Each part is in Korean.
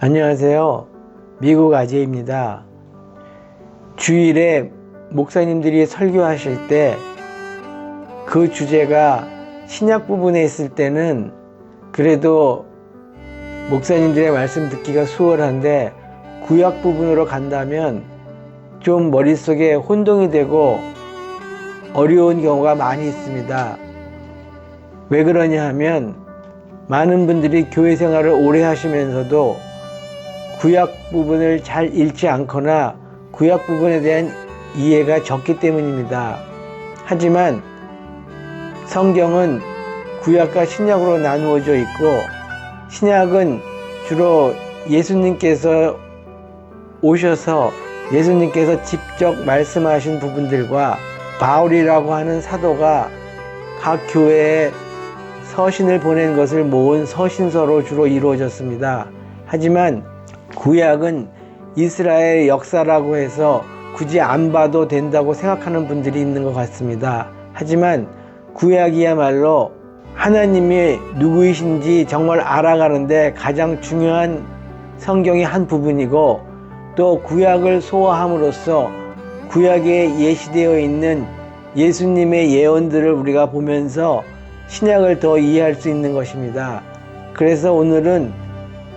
안녕하세요. 미국 아재입니다. 주일에 목사님들이 설교하실 때 그 주제가 신약 부분에 있을 때는 그래도 목사님들의 말씀 듣기가 수월한데 구약 부분으로 간다면 좀 머릿속에 혼동이 되고 어려운 경우가 많이 있습니다. 왜 그러냐 하면 많은 분들이 교회 생활을 오래 하시면서도 구약 부분을 잘 읽지 않거나 구약 부분에 대한 이해가 적기 때문입니다. 하지만 성경은 구약과 신약으로 나누어져 있고, 신약은 주로 예수님께서 오셔서 예수님께서 직접 말씀하신 부분들과 바울이라고 하는 사도가 각 교회에 서신을 보낸 것을 모은 서신서로 주로 이루어졌습니다. 하지만 구약은 이스라엘 역사라고 해서 굳이 안 봐도 된다고 생각하는 분들이 있는 것 같습니다. 하지만 구약이야말로 하나님이 누구이신지 정말 알아가는데 가장 중요한 성경의 한 부분이고, 또 구약을 소화함으로써 구약에 예시되어 있는 예수님의 예언들을 우리가 보면서 신약을 더 이해할 수 있는 것입니다. 그래서 오늘은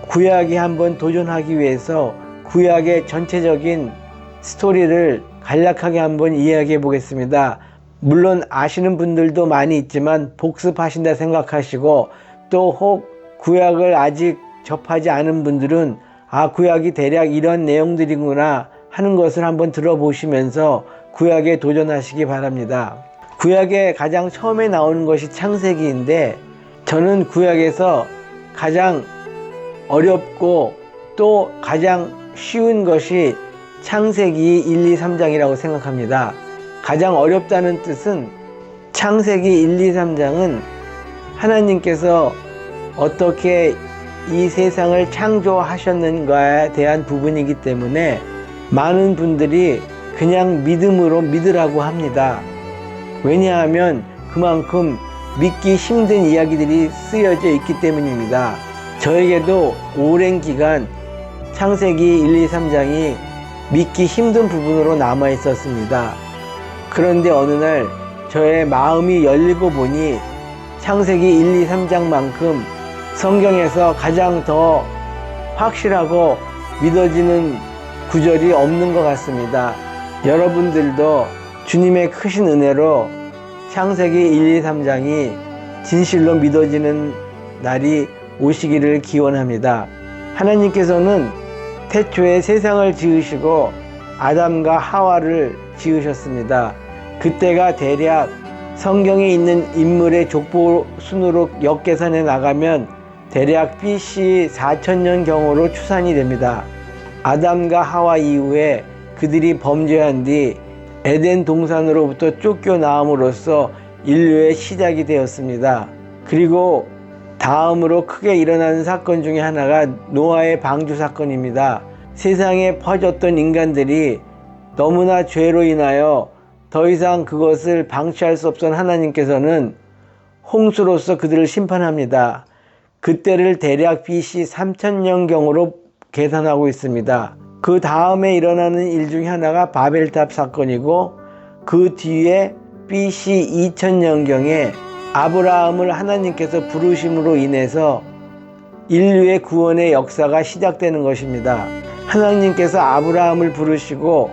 구약에 한번 도전하기 위해서 구약의 전체적인 스토리를 간략하게 한번 이야기해 보겠습니다. 물론 아시는 분들도 많이 있지만 복습하신다 생각하시고, 또 혹 구약을 아직 접하지 않은 분들은 구약이 대략 이런 내용들이구나 하는 것을 한번 들어보시면서 구약에 도전하시기 바랍니다. 구약에 가장 처음에 나오는 것이 창세기인데, 저는 구약에서 가장 어렵고 또 가장 쉬운 것이 창세기 1, 2, 3장이라고 생각합니다. 가장 어렵다는 뜻은 창세기 1, 2, 3장은 하나님께서 어떻게 이 세상을 창조하셨는가에 대한 부분이기 때문에 많은 분들이 그냥 믿음으로 믿으라고 합니다. 왜냐하면 그만큼 믿기 힘든 이야기들이 쓰여져 있기 때문입니다. 저에게도 오랜 기간 창세기 1, 2, 3장이 믿기 힘든 부분으로 남아 있었습니다. 그런데 어느 날 저의 마음이 열리고 보니 창세기 1, 2, 3장만큼 성경에서 가장 더 확실하고 믿어지는 구절이 없는 것 같습니다. 여러분들도 주님의 크신 은혜로 창세기 1, 2, 3장이 진실로 믿어지는 날이 오시기를 기원합니다. 하나님께서는 태초에 세상을 지으시고 아담과 하와를 지으셨습니다. 그때가 대략 성경에 있는 인물의 족보 순으로 역계산해 나가면 대략 BC 4000년경으로 추산이 됩니다. 아담과 하와 이후에 그들이 범죄한 뒤 에덴 동산으로부터 쫓겨나옴으로써 인류의 시작이 되었습니다. 그리고 다음으로 크게 일어나는 사건 중에 하나가 노아의 방주 사건입니다. 세상에 퍼졌던 인간들이 너무나 죄로 인하여 더 이상 그것을 방치할 수 없던 하나님께서는 홍수로서 그들을 심판합니다. 그때를 대략 BC 3000년경으로 계산하고 있습니다. 그 다음에 일어나는 일 중에 하나가 바벨탑 사건이고, 그 뒤에 BC 2000년경에 아브라함을 하나님께서 부르심으로 인해서 인류의 구원의 역사가 시작되는 것입니다. 하나님께서 아브라함을 부르시고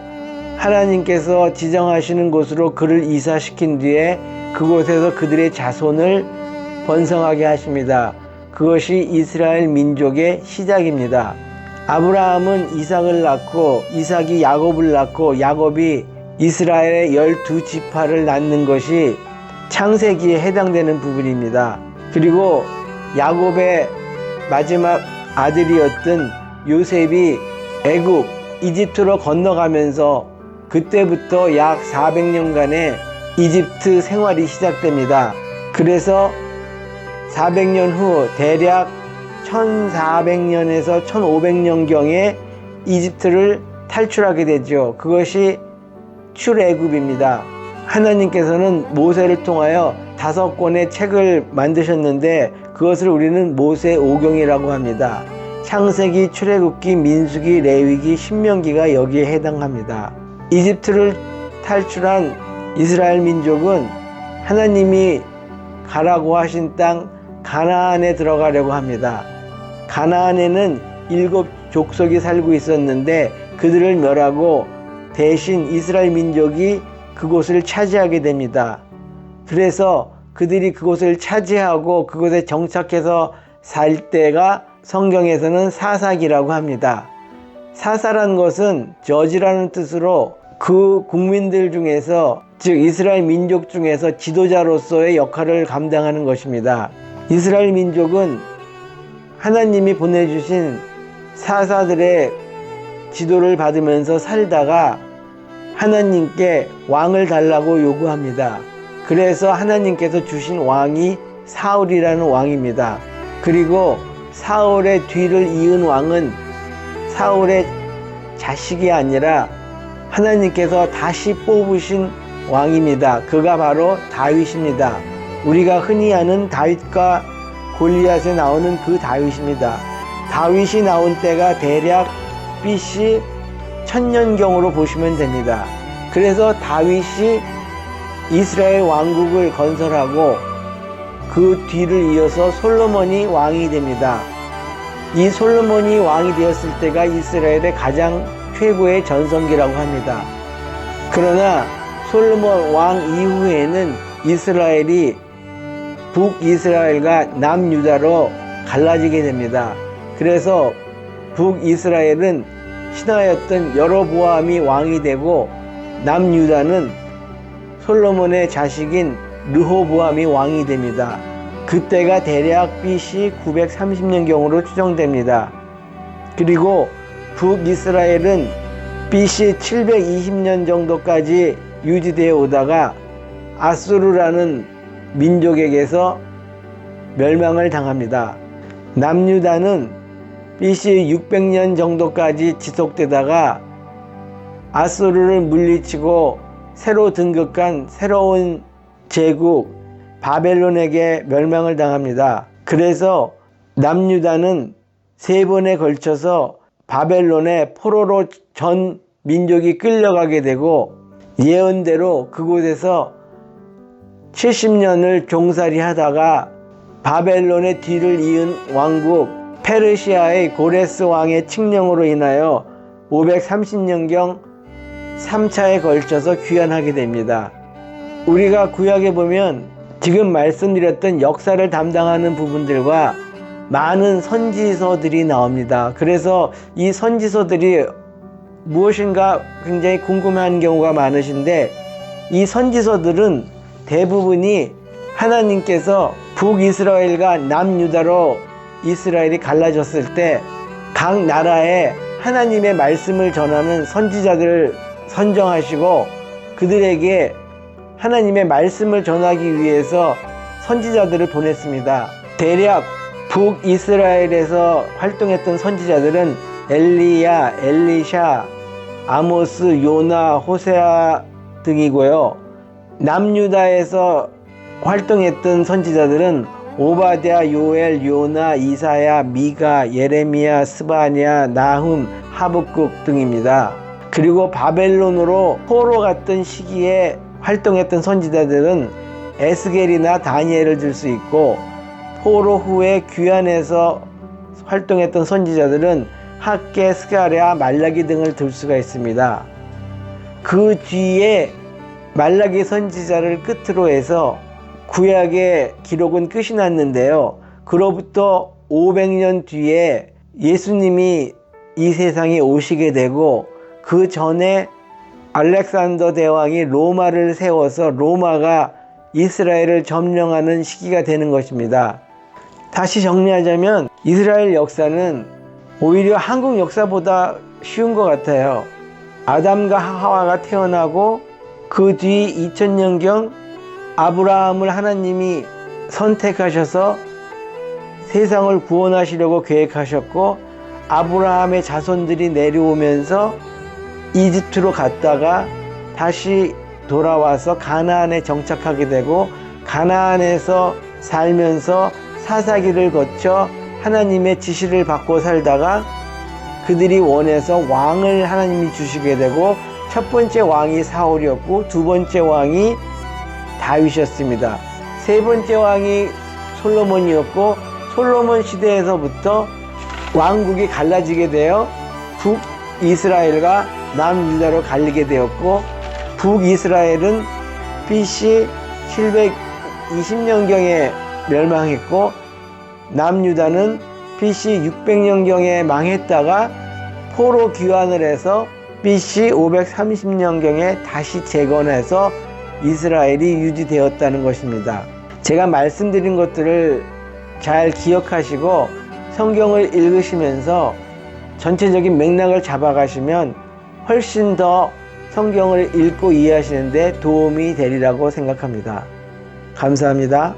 하나님께서 지정하시는 곳으로 그를 이사시킨 뒤에 그곳에서 그들의 자손을 번성하게 하십니다. 그것이 이스라엘 민족의 시작입니다. 아브라함은 이삭을 낳고, 이삭이 야곱을 낳고, 야곱이 이스라엘의 12지파를 낳는 것이 창세기에 해당되는 부분입니다. 그리고 야곱의 마지막 아들이었던 요셉이 애굽, 이집트로 건너가면서 그때부터 약 400년간의 이집트 생활이 시작됩니다. 그래서 400년 후 대략 1400년에서 1500년경에 이집트를 탈출하게 되죠. 그것이 출애굽입니다. 하나님께서는 모세를 통하여 5권의 책을 만드셨는데 그것을 우리는 모세오경이라고 합니다. 창세기, 출애굽기, 민수기, 레위기, 신명기가 여기에 해당합니다. 이집트를 탈출한 이스라엘 민족은 하나님이 가라고 하신 땅 가나안에 들어가려고 합니다. 가나안에는 7 족속이 살고 있었는데 그들을 멸하고 대신 이스라엘 민족이 그곳을 차지하게 됩니다. 그래서 그들이 그곳을 차지하고 그곳에 정착해서 살 때가 성경에서는 사사기라고 합니다. 사사란 것은 저지라는 뜻으로 그 국민들 중에서, 즉 이스라엘 민족 중에서 지도자로서의 역할을 감당하는 것입니다. 이스라엘 민족은 하나님이 보내주신 사사들의 지도를 받으면서 살다가 하나님께 왕을 달라고 요구합니다. 그래서 하나님께서 주신 왕이 사울이라는 왕입니다. 그리고 사울의 뒤를 이은 왕은 사울의 자식이 아니라 하나님께서 다시 뽑으신 왕입니다. 그가 바로 다윗입니다. 우리가 흔히 아는 다윗과 골리앗에 나오는 그 다윗입니다. 다윗이 나온 때가 대략 BC 1000년경으로 보시면 됩니다. 그래서 다윗이 이스라엘 왕국을 건설하고 그 뒤를 이어서 솔로몬이 왕이 됩니다. 이 솔로몬이 왕이 되었을 때가 이스라엘의 가장 최고의 전성기라고 합니다. 그러나 솔로몬 왕 이후에는 이스라엘이 북이스라엘과 남유다로 갈라지게 됩니다. 그래서 북이스라엘은 신하였던 여로보암이 왕이 되고 남유다는 솔로몬의 자식인 르호보암이 왕이 됩니다. 그때가 대략 BC 930년경으로 추정됩니다. 그리고 북이스라엘은 BC 720년 정도까지 유지되어 오다가 아수르라는 민족에게서 멸망을 당합니다. 남유다는 BC 600년 정도까지 지속되다가 아수르를 물리치고 새로 등극한 새로운 제국 바벨론에게 멸망을 당합니다. 그래서 남유다는 3번에 걸쳐서 바벨론의 포로로 전 민족이 끌려가게 되고 예언대로 그곳에서 70년을 종살이 하다가 바벨론의 뒤를 이은 왕국 페르시아의 고레스 왕의 칙령으로 인하여 530년경 3차에 걸쳐서 귀환하게 됩니다. 우리가 구약에 보면 지금 말씀드렸던 역사를 담당하는 부분들과 많은 선지서들이 나옵니다. 그래서 이 선지서들이 무엇인가 굉장히 궁금한 경우가 많으신데, 이 선지서들은 대부분이 하나님께서 북이스라엘과 남유다로 이스라엘이 갈라졌을 때 각 나라에 하나님의 말씀을 전하는 선지자들을 선정하시고 그들에게 하나님의 말씀을 전하기 위해서 선지자들을 보냈습니다. 대략 북이스라엘에서 활동했던 선지자들은 엘리야, 엘리샤, 아모스, 요나, 호세아 등이고요. 남유다에서 활동했던 선지자들은 오바댜, 요엘, 요나, 이사야, 미가, 예레미야, 스바냐, 나훔, 하박국 등입니다. 그리고 바벨론으로 포로 갔던 시기에 활동했던 선지자들은 에스겔이나 다니엘을 들 수 있고, 포로 후에 귀환해서 활동했던 선지자들은 학개, 스가랴, 말라기 등을 들 수가 있습니다. 그 뒤에 말라기 선지자를 끝으로 해서 구약의 기록은 끝이 났는데요. 그로부터 500년 뒤에 예수님이 이 세상에 오시게 되고, 그 전에 알렉산더 대왕이 로마를 세워서 로마가 이스라엘을 점령하는 시기가 되는 것입니다. 다시 정리하자면 이스라엘 역사는 오히려 한국 역사보다 쉬운 것 같아요. 아담과 하와가 태어나고 그 뒤 2000년경 아브라함을 하나님이 선택하셔서 세상을 구원하시려고 계획하셨고, 아브라함의 자손들이 내려오면서 이집트로 갔다가 다시 돌아와서 가나안에 정착하게 되고, 가나안에서 살면서 사사기를 거쳐 하나님의 지시를 받고 살다가 그들이 원해서 왕을 하나님이 주시게 되고, 첫 번째 왕이 사울이었고 두 번째 왕이 다윗이었습니다. 세 번째 왕이 솔로몬이었고, 솔로몬 시대에서부터 왕국이 갈라지게 되어 북이스라엘과 남유다로 갈리게 되었고, 북이스라엘은 BC 720년경에 멸망했고, 남유다는 BC 600년경에 망했다가 포로 귀환을 해서 BC 530년경에 다시 재건해서 이스라엘이 유지되었다는 것입니다. 제가 말씀드린 것들을 잘 기억하시고 성경을 읽으시면서 전체적인 맥락을 잡아가시면 훨씬 더 성경을 읽고 이해하시는 데 도움이 되리라고 생각합니다. 감사합니다.